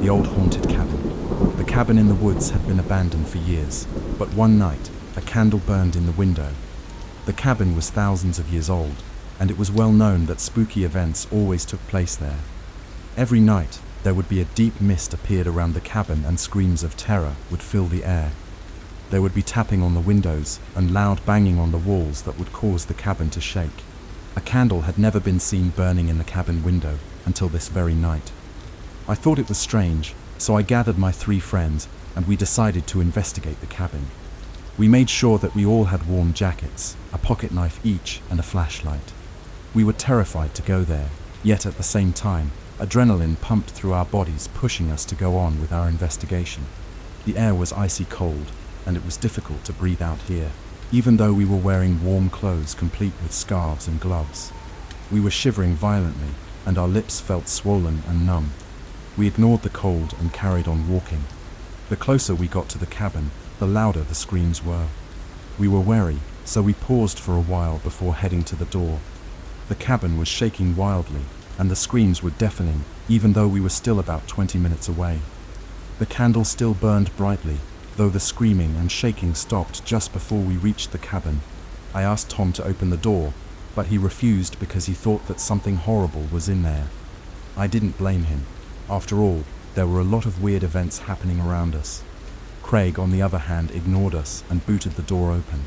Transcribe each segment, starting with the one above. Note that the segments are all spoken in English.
the old haunted cabin. The cabin in the woods had been abandoned for years, but one night, a candle burned in the window. The cabin was thousands of years old, and it was well known that spooky events always took place there. Every night, there would be a deep mist appeared around the cabin and screams of terror would fill the air. There would be tapping on the windows and loud banging on the walls that would cause the cabin to shake. A candle had never been seen burning in the cabin window until this very night. I thought it was strange, so I gathered my 3 friends and we decided to investigate the cabin. We made sure that we all had warm jackets, a pocket knife each, and a flashlight. We were terrified to go there, yet at the same time, adrenaline pumped through our bodies, pushing us to go on with our investigation. The air was icy cold, and it was difficult to breathe out here, even though we were wearing warm clothes complete with scarves and gloves. We were shivering violently, and our lips felt swollen and numb. We ignored the cold and carried on walking. The closer we got to the cabin, the louder the screams were. We were wary, so we paused for a while before heading to the door. The cabin was shaking wildly, and the screams were deafening, even though we were still about 20 minutes away. The candle still burned brightly, though the screaming and shaking stopped just before we reached the cabin. I asked Tom to open the door, but he refused because he thought that something horrible was in there. I didn't blame him. After all, there were a lot of weird events happening around us. Craig, on the other hand, ignored us and booted the door open.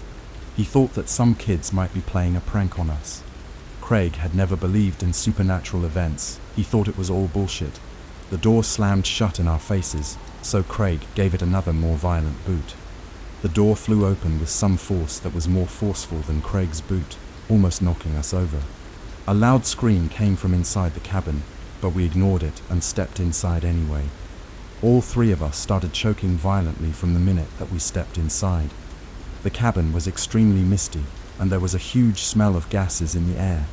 He thought that some kids might be playing a prank on us. Craig had never believed in supernatural events. He thought it was all bullshit. The door slammed shut in our faces, so Craig gave it another more violent boot. The door flew open with some force that was more forceful than Craig's boot, almost knocking us over. A loud scream came from inside the cabin, but we ignored it and stepped inside anyway. All 3 of us started choking violently from the minute that we stepped inside. The cabin was extremely misty, and there was a huge smell of gases in the air.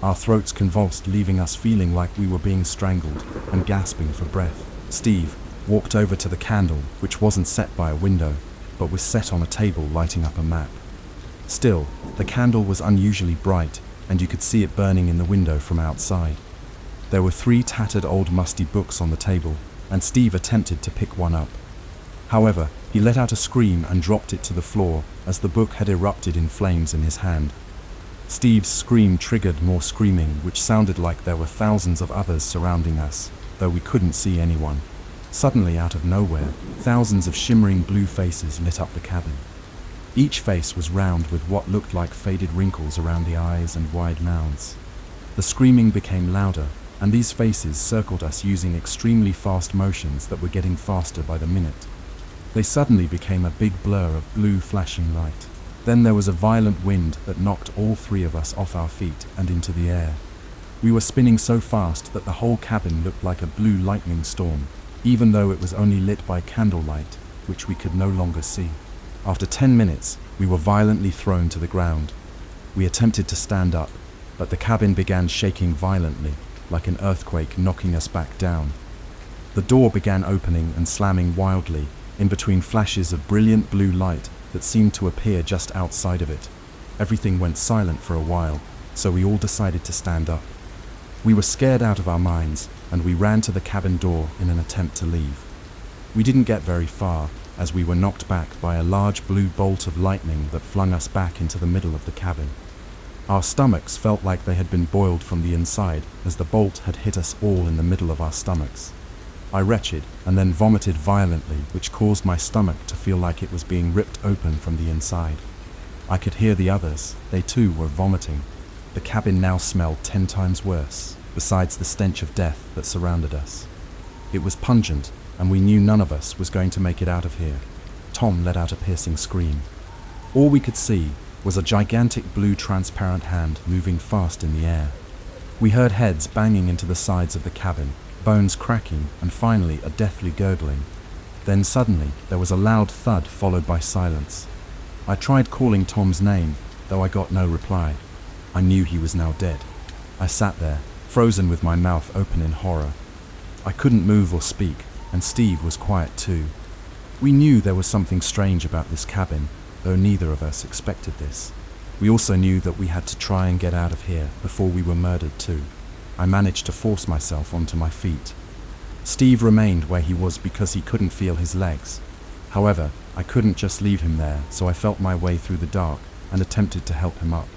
Our throats convulsed, leaving us feeling like we were being strangled and gasping for breath. Steve walked over to the candle, which wasn't set by a window, but was set on a table lighting up a map. Still, the candle was unusually bright, and you could see it burning in the window from outside. There were 3 tattered old musty books on the table, and Steve attempted to pick one up. However, he let out a scream and dropped it to the floor as the book had erupted in flames in his hand. Steve's scream triggered more screaming, which sounded like there were thousands of others surrounding us, though we couldn't see anyone. Suddenly, out of nowhere, thousands of shimmering blue faces lit up the cabin. Each face was round with what looked like faded wrinkles around the eyes and wide mouths. The screaming became louder, and these faces circled us using extremely fast motions that were getting faster by the minute. They suddenly became a big blur of blue flashing light. Then there was a violent wind that knocked all 3 of us off our feet and into the air. We were spinning so fast that the whole cabin looked like a blue lightning storm, even though it was only lit by candlelight, which we could no longer see. After 10 minutes, we were violently thrown to the ground. We attempted to stand up, but the cabin began shaking violently, like an earthquake knocking us back down. The door began opening and slamming wildly, in between flashes of brilliant blue light that seemed to appear just outside of it. Everything went silent for a while, so we all decided to stand up. We were scared out of our minds, and we ran to the cabin door in an attempt to leave. We didn't get very far, as we were knocked back by a large blue bolt of lightning that flung us back into the middle of the cabin. Our stomachs felt like they had been boiled from the inside, as the bolt had hit us all in the middle of our stomachs. I retched and then vomited violently, which caused my stomach to feel like it was being ripped open from the inside. I could hear the others. They too were vomiting. The cabin now smelled 10 times worse, besides the stench of death that surrounded us. It was pungent, and we knew none of us was going to make it out of here. Tom let out a piercing scream. All we could see was a gigantic blue transparent hand moving fast in the air. We heard heads banging into the sides of the cabin, bones cracking, and finally a deathly gurgling. Then suddenly there was a loud thud followed by silence. I tried calling Tom's name, though I got no reply. I knew he was now dead. I sat there, frozen with my mouth open in horror. I couldn't move or speak, and Steve was quiet too. We knew there was something strange about this cabin, though neither of us expected this. We also knew that we had to try and get out of here before we were murdered too. I managed to force myself onto my feet. Steve remained where he was because he couldn't feel his legs. However, I couldn't just leave him there, so I felt my way through the dark and attempted to help him up.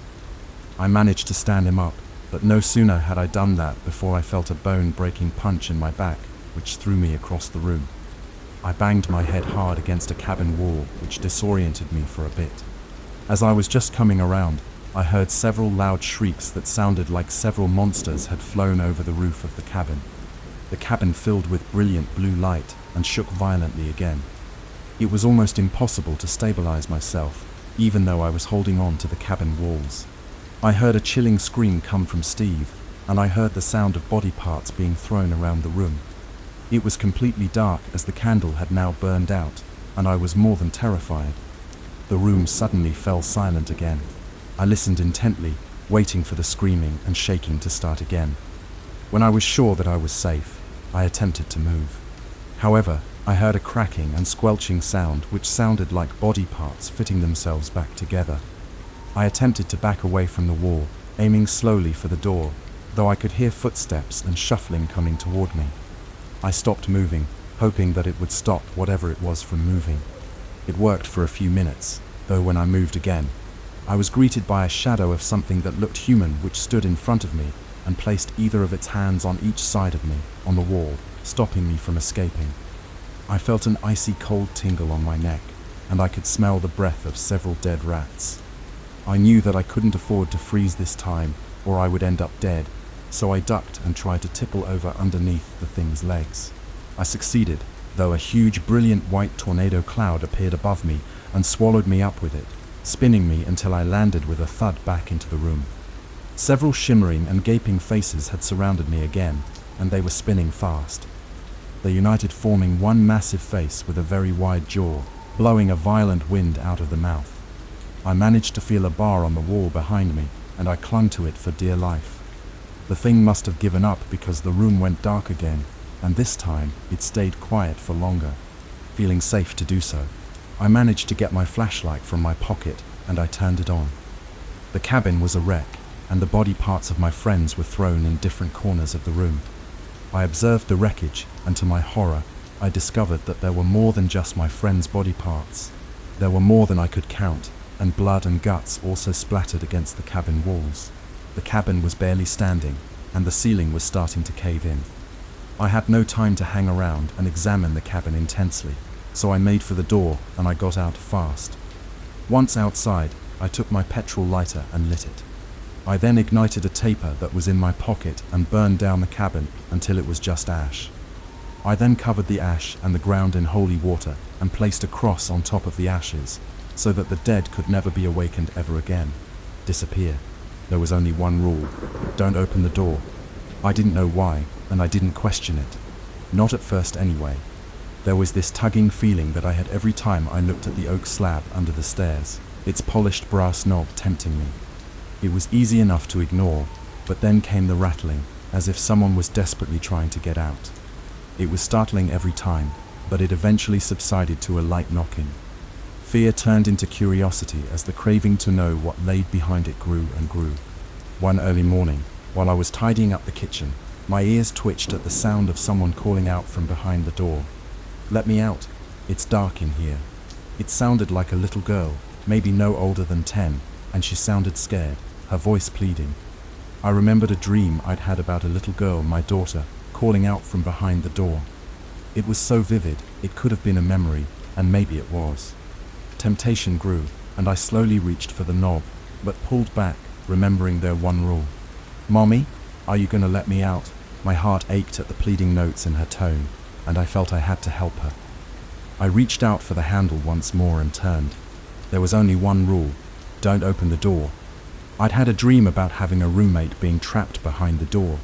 I managed to stand him up, but no sooner had I done that before I felt a bone-breaking punch in my back, which threw me across the room. I banged my head hard against a cabin wall, which disoriented me for a bit. As I was just coming around, I heard several loud shrieks that sounded like several monsters had flown over the roof of the cabin. The cabin filled with brilliant blue light and shook violently again. It was almost impossible to stabilize myself, even though I was holding on to the cabin walls. I heard a chilling scream come from Steve, and I heard the sound of body parts being thrown around the room. It was completely dark as the candle had now burned out, and I was more than terrified. The room suddenly fell silent again. I listened intently, waiting for the screaming and shaking to start again. When I was sure that I was safe, I attempted to move. However, I heard a cracking and squelching sound which sounded like body parts fitting themselves back together. I attempted to back away from the wall, aiming slowly for the door, though I could hear footsteps and shuffling coming toward me. I stopped moving, hoping that it would stop whatever it was from moving. It worked for a few minutes, though when I moved again, I was greeted by a shadow of something that looked human which stood in front of me and placed either of its hands on each side of me, on the wall, stopping me from escaping. I felt an icy cold tingle on my neck, and I could smell the breath of several dead rats. I knew that I couldn't afford to freeze this time, or I would end up dead, so I ducked and tried to tipple over underneath the thing's legs. I succeeded, though a huge, brilliant white tornado cloud appeared above me and swallowed me up with it, spinning me until I landed with a thud back into the room. Several shimmering and gaping faces had surrounded me again, and they were spinning fast. They united, forming one massive face with a very wide jaw, blowing a violent wind out of the mouth. I managed to feel a bar on the wall behind me, and I clung to it for dear life. The thing must have given up because the room went dark again, and this time it stayed quiet for longer. Feeling safe to do so, I managed to get my flashlight from my pocket and I turned it on. The cabin was a wreck, and the body parts of my friends were thrown in different corners of the room. I observed the wreckage, and to my horror, I discovered that there were more than just my friends' body parts. There were more than I could count, and blood and guts also splattered against the cabin walls. The cabin was barely standing, and the ceiling was starting to cave in. I had no time to hang around and examine the cabin intensely, so I made for the door and I got out fast. Once outside, I took my petrol lighter and lit it. I then ignited a taper that was in my pocket and burned down the cabin until it was just ash. I then covered the ash and the ground in holy water and placed a cross on top of the ashes, so that the dead could never be awakened ever again. Disappear. There was only one rule: don't open the door. I didn't know why, and I didn't question it. Not at first anyway. There was this tugging feeling that I had every time I looked at the oak slab under the stairs, its polished brass knob tempting me. It was easy enough to ignore, but then came the rattling, as if someone was desperately trying to get out. It was startling every time, but it eventually subsided to a light knocking. Fear turned into curiosity as the craving to know what lay behind it grew and grew. One early morning, while I was tidying up the kitchen, my ears twitched at the sound of someone calling out from behind the door. "Let me out. It's dark in here." It sounded like a little girl, maybe no older than 10, and she sounded scared, her voice pleading. I remembered a dream I'd had about a little girl, my daughter, calling out from behind the door. It was so vivid, it could have been a memory, and maybe it was. Temptation grew, and I slowly reached for the knob, but pulled back, remembering their one rule. "Mommy, are you gonna let me out?" My heart ached at the pleading notes in her tone, and I felt I had to help her. I reached out for the handle once more and turned. There was only one rule: don't open the door. I'd had a dream about having a roommate being trapped behind the door.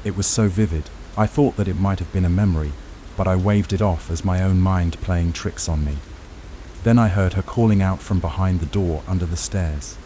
It was so vivid, I thought that it might have been a memory, but I waved it off as my own mind playing tricks on me. Then I heard her calling out from behind the door under the stairs.